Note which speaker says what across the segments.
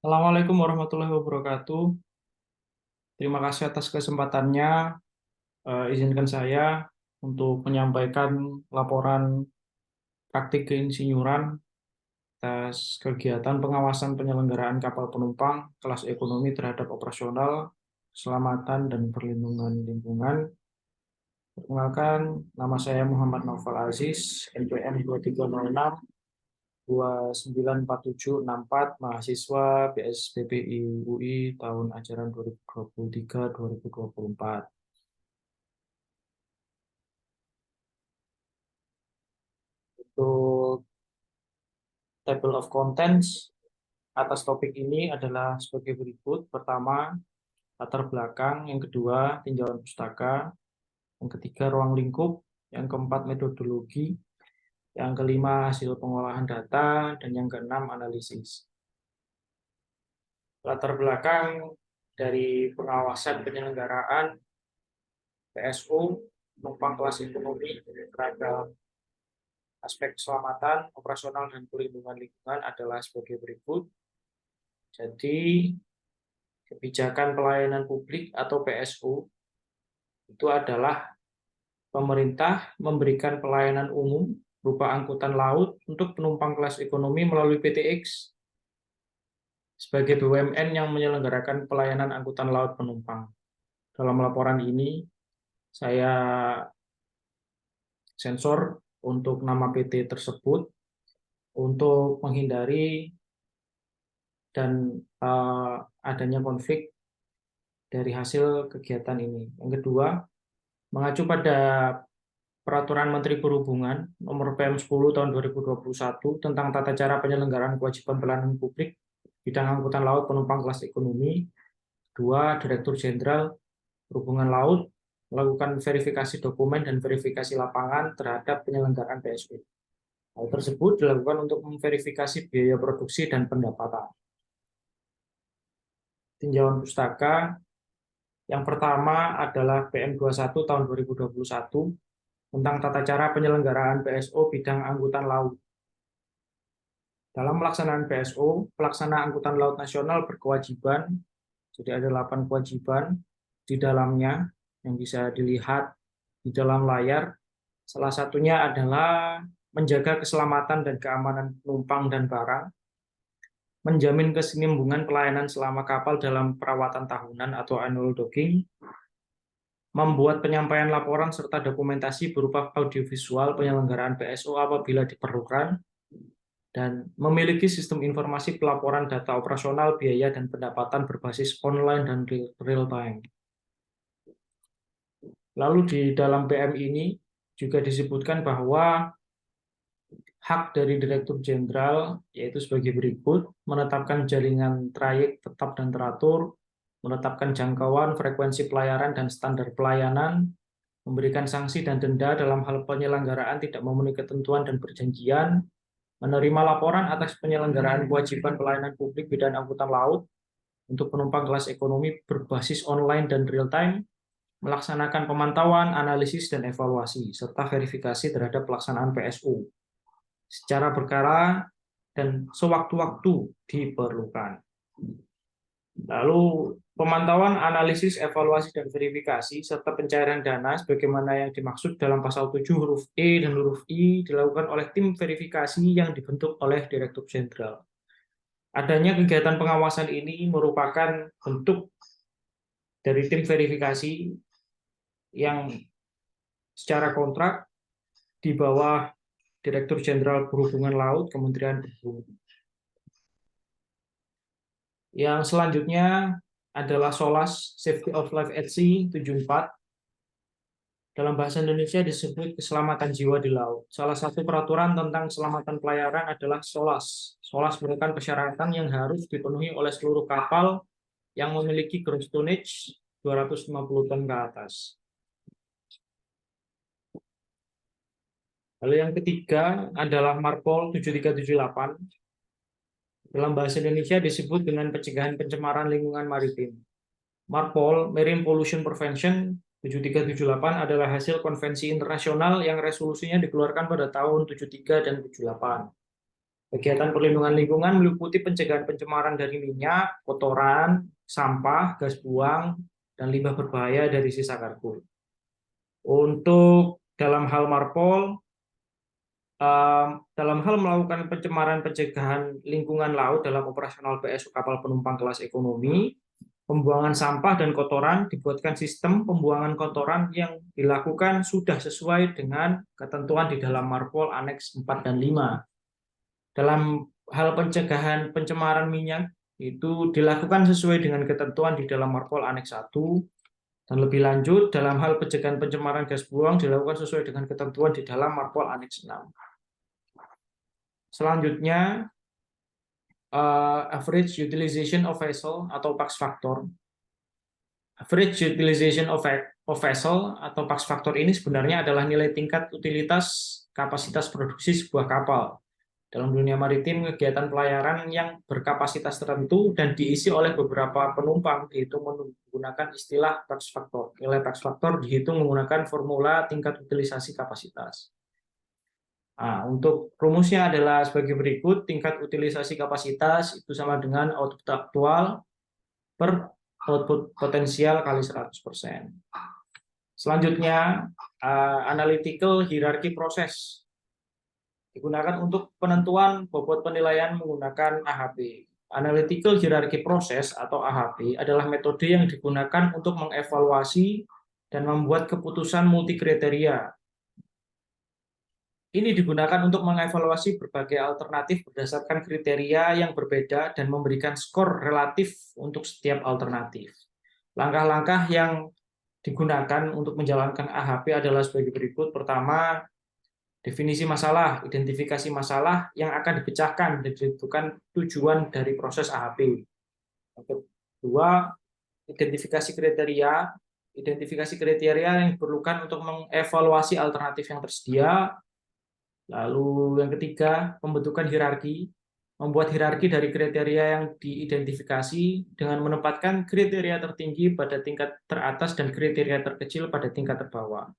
Speaker 1: Assalamualaikum warahmatullahi wabarakatuh. Terima kasih atas kesempatannya. Izinkan saya untuk menyampaikan laporan praktik keinsinyuran atas kegiatan pengawasan penyelenggaraan kapal penumpang kelas ekonomi terhadap operasional, keselamatan, dan perlindungan lingkungan. Perkenalkan, nama saya Muhammad Naufal Aziz, NPM 2306 294764, mahasiswa BSPBI UI tahun ajaran 2023-2024. Untuk table of contents atas topik ini adalah sebagai berikut. Pertama, latar belakang. Yang kedua, tinjauan pustaka. Yang ketiga, ruang lingkup. Yang keempat, metodologi. Yang kelima, hasil pengolahan data. Dan yang keenam, analisis. Latar belakang dari pengawasan penyelenggaraan PSO penumpang kelas ekonomi terhadap aspek keselamatan, operasional, dan perlindungan lingkungan adalah sebagai berikut. Jadi, kebijakan pelayanan publik atau PSO itu adalah pemerintah memberikan pelayanan umum berupa angkutan laut untuk penumpang kelas ekonomi melalui PTX sebagai BUMN yang menyelenggarakan pelayanan angkutan laut penumpang. Dalam laporan ini, saya sensor untuk nama PT tersebut untuk menghindari dan adanya konflik dari hasil kegiatan ini. Yang kedua, mengacu pada Peraturan Menteri Perhubungan Nomor PM 10 Tahun 2021 tentang tata cara penyelenggaraan kewajiban pelayanan publik bidang angkutan laut penumpang kelas ekonomi. Kedua, Direktur Jenderal Perhubungan Laut melakukan verifikasi dokumen dan verifikasi lapangan terhadap penyelenggaraan PSO. Hal tersebut dilakukan untuk memverifikasi biaya produksi dan pendapatan. Tinjauan pustaka. Yang pertama adalah PM 21 tahun 2021 tentang tata cara penyelenggaraan PSO bidang angkutan laut. Dalam pelaksanaan PSO, pelaksana angkutan laut nasional berkewajiban, jadi ada 8 kewajiban di dalamnya yang bisa dilihat di dalam layar. Salah satunya adalah menjaga keselamatan dan keamanan penumpang dan barang, menjamin kesinambungan pelayanan selama kapal dalam perawatan tahunan atau annual docking, membuat penyampaian laporan serta dokumentasi berupa audiovisual penyelenggaraan PSO apabila diperlukan, dan memiliki sistem informasi pelaporan data operasional, biaya, dan pendapatan berbasis online dan real time. Lalu di dalam PM ini juga disebutkan bahwa hak dari Direktur Jenderal yaitu sebagai berikut: menetapkan jaringan trayek tetap dan teratur, menetapkan jangkauan, frekuensi pelayaran, dan standar pelayanan, memberikan sanksi dan denda dalam hal penyelenggaraan tidak memenuhi ketentuan dan perjanjian, menerima laporan atas penyelenggaraan kewajiban pelayanan publik bidang angkutan laut untuk penumpang kelas ekonomi berbasis online dan real time, melaksanakan pemantauan, analisis, dan evaluasi, serta verifikasi terhadap pelaksanaan PSO secara berkala dan sewaktu-waktu diperlukan. Lalu pemantauan, analisis, evaluasi, dan verifikasi, serta pencairan dana sebagaimana yang dimaksud dalam pasal 7 huruf E dan huruf I dilakukan oleh tim verifikasi yang dibentuk oleh Direktur Jenderal. Adanya kegiatan pengawasan ini merupakan bentuk dari tim verifikasi yang secara kontrak di bawah Direktur Jenderal Perhubungan Laut, Kementerian Perhubungan. Yang selanjutnya adalah SOLAS, Safety of Life at Sea 74. Dalam bahasa Indonesia disebut keselamatan jiwa di laut. Salah satu peraturan tentang keselamatan pelayaran adalah SOLAS. SOLAS merupakan persyaratan yang harus dipenuhi oleh seluruh kapal yang memiliki gross tonnage 250 ton ke atas. Lalu yang ketiga adalah MARPOL 7378. Dalam bahasa Indonesia disebut dengan pencegahan pencemaran lingkungan maritim. MARPOL, Marine Pollution Prevention 7378 adalah hasil konvensi internasional yang resolusinya dikeluarkan pada tahun 73 dan 78. Kegiatan perlindungan lingkungan meliputi pencegahan pencemaran dari minyak, kotoran, sampah, gas buang, dan limbah berbahaya dari sisa kargo. Untuk dalam hal Marpol, dalam hal melakukan pencemaran pencegahan lingkungan laut dalam operasional PSU kapal penumpang kelas ekonomi, pembuangan sampah dan kotoran dibuatkan sistem pembuangan kotoran yang dilakukan sudah sesuai dengan ketentuan di dalam Marpol Aneks 4 dan 5. Dalam hal pencegahan pencemaran minyak itu dilakukan sesuai dengan ketentuan di dalam Marpol Aneks 1, dan lebih lanjut dalam hal pencegahan pencemaran gas buang dilakukan sesuai dengan ketentuan di dalam Marpol Aneks 6. Selanjutnya, average utilization of vessel atau Pax Factor. Average utilization of vessel atau Pax Factor ini sebenarnya adalah nilai tingkat utilitas kapasitas produksi sebuah kapal. Dalam dunia maritim, kegiatan pelayaran yang berkapasitas tertentu dan diisi oleh beberapa penumpang dihitung menggunakan istilah Pax Factor. Nilai Pax Factor dihitung menggunakan formula tingkat utilisasi kapasitas. Nah, untuk rumusnya adalah sebagai berikut. Tingkat utilisasi kapasitas itu sama dengan output aktual per output potensial kali 100%. Selanjutnya, analytical hierarchy proses digunakan untuk penentuan bobot penilaian menggunakan AHP. Analytical hierarchy process atau AHP adalah metode yang digunakan untuk mengevaluasi dan membuat keputusan multi kriteria. Ini digunakan untuk mengevaluasi berbagai alternatif berdasarkan kriteria yang berbeda dan memberikan skor relatif untuk setiap alternatif. Langkah-langkah yang digunakan untuk menjalankan AHP adalah sebagai berikut. Pertama, definisi masalah, identifikasi masalah yang akan dipecahkan dan ditentukan tujuan dari proses AHP. Yang kedua, identifikasi kriteria yang diperlukan untuk mengevaluasi alternatif yang tersedia. Lalu yang ketiga, pembentukan hierarki, membuat hierarki dari kriteria yang diidentifikasi dengan menempatkan kriteria tertinggi pada tingkat teratas dan kriteria terkecil pada tingkat terbawah.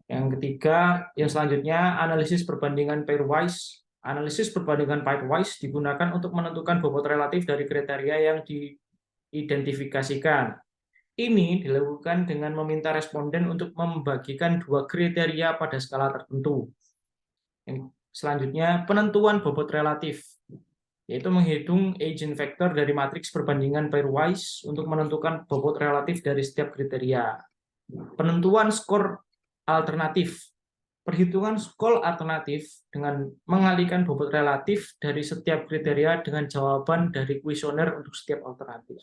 Speaker 1: Yang ketiga, yang selanjutnya, analisis perbandingan pairwise. Analisis perbandingan pairwise digunakan untuk menentukan bobot relatif dari kriteria yang diidentifikasikan. Ini dilakukan dengan meminta responden untuk membagikan dua kriteria pada skala tertentu. Yang selanjutnya, penentuan bobot relatif, yaitu menghitung eigenvector dari matriks perbandingan pairwise untuk menentukan bobot relatif dari setiap kriteria. Penentuan skor alternatif, perhitungan skor alternatif dengan mengalihkan bobot relatif dari setiap kriteria dengan jawaban dari kuesioner untuk setiap alternatif.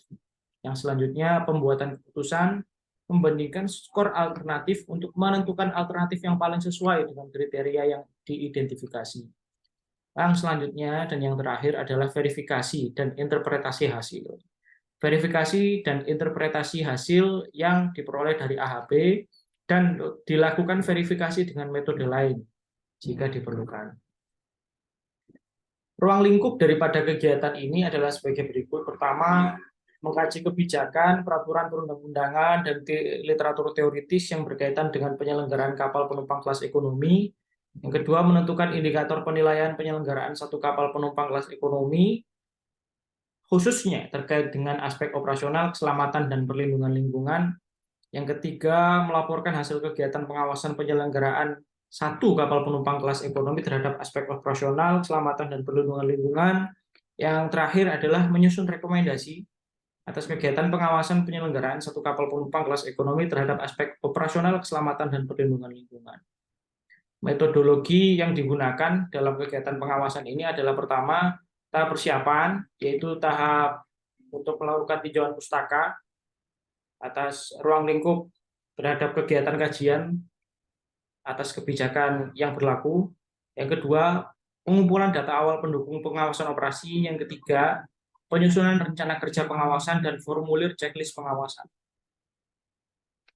Speaker 1: Yang selanjutnya, pembuatan keputusan, membandingkan skor alternatif untuk menentukan alternatif yang paling sesuai dengan kriteria yang diidentifikasi. Yang selanjutnya dan yang terakhir adalah verifikasi dan interpretasi hasil. Verifikasi dan interpretasi hasil yang diperoleh dari AHP dan dilakukan verifikasi dengan metode lain jika diperlukan. Ruang lingkup daripada kegiatan ini adalah sebagai berikut. Pertama, mengkaji kebijakan, peraturan perundang-undangan, dan literatur teoritis yang berkaitan dengan penyelenggaraan kapal penumpang kelas ekonomi. Yang kedua, menentukan indikator penilaian penyelenggaraan satu kapal penumpang kelas ekonomi, khususnya terkait dengan aspek operasional, keselamatan, dan perlindungan lingkungan. Yang ketiga, melaporkan hasil kegiatan pengawasan penyelenggaraan satu kapal penumpang kelas ekonomi terhadap aspek operasional, keselamatan, dan perlindungan lingkungan. Yang terakhir adalah menyusun rekomendasi atas kegiatan pengawasan penyelenggaraan satu kapal penumpang kelas ekonomi terhadap aspek operasional, keselamatan, dan perlindungan lingkungan. Metodologi yang digunakan dalam kegiatan pengawasan ini adalah pertama, tahap persiapan, yaitu tahap untuk melakukan tinjauan pustaka atas ruang lingkup terhadap kegiatan kajian atas kebijakan yang berlaku. Yang kedua, pengumpulan data awal pendukung pengawasan operasi. Yang ketiga, penyusunan rencana kerja pengawasan dan formulir checklist pengawasan.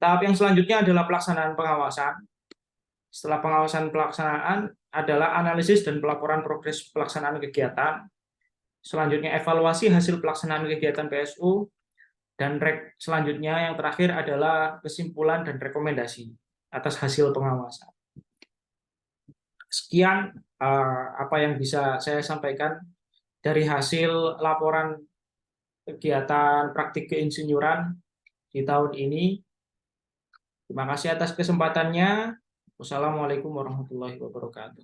Speaker 1: Tahap yang selanjutnya adalah pelaksanaan pengawasan. Setelah pelaksanaan adalah analisis dan pelaporan progres pelaksanaan kegiatan. Selanjutnya evaluasi hasil pelaksanaan kegiatan PSU. Dan selanjutnya yang terakhir adalah kesimpulan dan rekomendasi atas hasil pengawasan. Sekian apa yang bisa saya sampaikan dari hasil laporan kegiatan praktik keinsinyuran di tahun ini. Terima kasih atas kesempatannya. Wassalamualaikum warahmatullahi wabarakatuh.